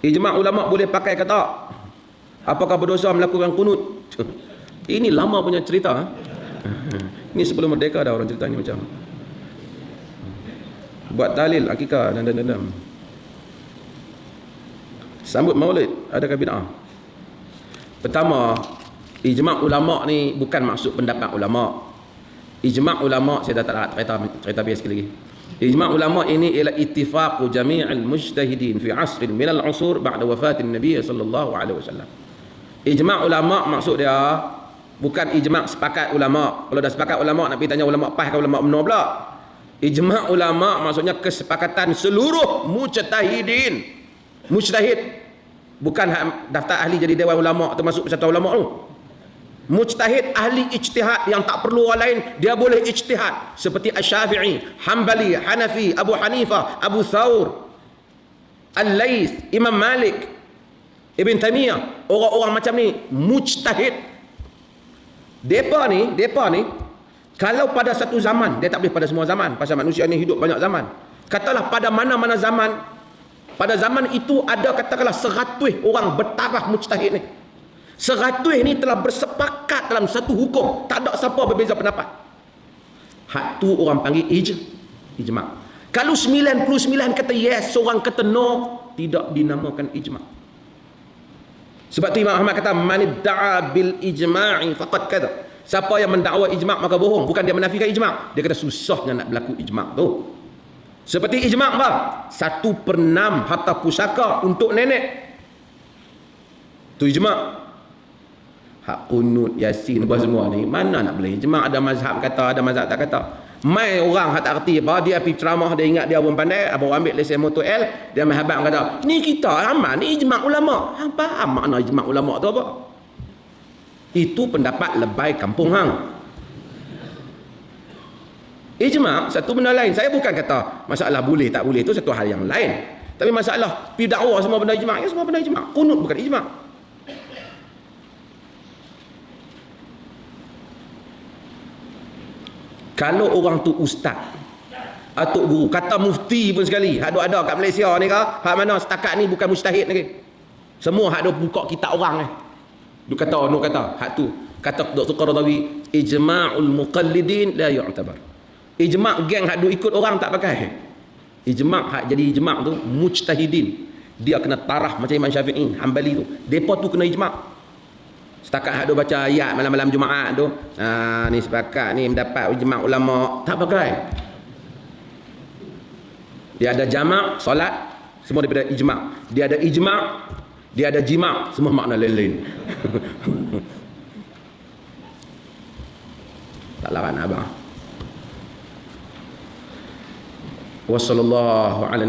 Ijma' ulama boleh pakai ke tak? Apakah berdosa melakukan kunut? Ini lama punya cerita. Ini sebelum merdeka dah orang cerita ni macam. Buat dalil akikah dan dendam. Sambut maulid, adakah bid'ah? Pertama, ijma' ulama ni bukan maksud pendapat ulama. Ijma' ulama, saya dah tak cerita biasa sekali lagi. Ijma' ulama ini ialah ittifaqu jami'il mujtahidin fi asrin minal usur ba'da wafatin Nabi sallallahu alaihi wasallam. Ijma' ulama maksud dia bukan ijma' sepakat ulama. Kalau dah sepakat ulama nak pergi tanya ulama PAS ke ulama UMNO pula. Ijma' ulama maksudnya kesepakatan seluruh mujtahidin. Mujtahid bukan daftar ahli jadi dewan ulama termasuk persatuan ulama tu. Mujtahid ahli ijtihad yang tak perlu orang lain, dia boleh ijtihad seperti Asy-Syafi'i, Hanbali, Hanafi, Abu Hanifah, Abu Thawr, Al-Laits, Imam Malik, Ibn Taimiyah. Orang-orang macam ni mujtahid. Depa ni kalau pada satu zaman, dia tak boleh pada semua zaman pasal manusia ni hidup banyak zaman. Katalah pada mana-mana zaman, pada zaman itu ada katakanlah 100 orang bertaraf mujtahid ni. 100 ni telah bersepakat dalam satu hukum, tak ada siapa berbeza pendapat. Hak tu orang panggil ijma'. Kalau 99 kata yes, seorang kata no, tidak dinamakan ijma'. Sebab tu Imam Ahmad kata man idda'a bil ijma'i faqad kadza. Siapa yang mendakwa ijma' maka bohong. Bukan dia menafikan ijma', dia kata susahnya nak berlaku ijma' tu. Seperti ijma' apa? 1/6 harta pusaka untuk nenek. Tu ijma'. Hak kunut, yasin, apa semua ni mana nak boleh ijma'? Ada mazhab kata, ada mazhab tak kata. Mai orang hak tak erti apa, dia pergi ceramah, dia ingat dia pun pandai, abang ambil lesen motor L, dia mai habaq kata, ni kita aman, ni ijma' ulama. Hang faham makna ijma' ulama tu apa? Itu pendapat lebay kampung hang. Ijma' satu benda lain. Saya bukan kata masalah boleh tak boleh, itu satu hal yang lain. Tapi masalah pi dakwah semua benda ijma', ya semua benda ijma'. Kunut bukan ijma'. Kalau orang tu ustaz atau guru, kata mufti pun sekali, hak ada kat Malaysia ni ke, hak mana setakat ni bukan mujtahid lagi. Semua hak ada buka kitab orang ni. Duk kata, hak tu. Kata Dr. Qaradawi, ijma'ul muqallidin la yu'tabar. Ijma' geng hak duk ikut orang tak pakai. Ijma' hak jadi ijma' tu mujtahidin. Dia kena tarah macam Imam Syafi'i, Hanbali tu. Depa tu kena ijma'. Setakat hak duk baca ayat malam-malam Jumaat tu, ni sepakat ni mendapat ijma' ulama, tak pakai. Dia ada jamak solat, semua daripada ijma'. Dia ada ijma', dia ada jima', semua makna lain-lain. Tak lawan abang. Wassallallahu ala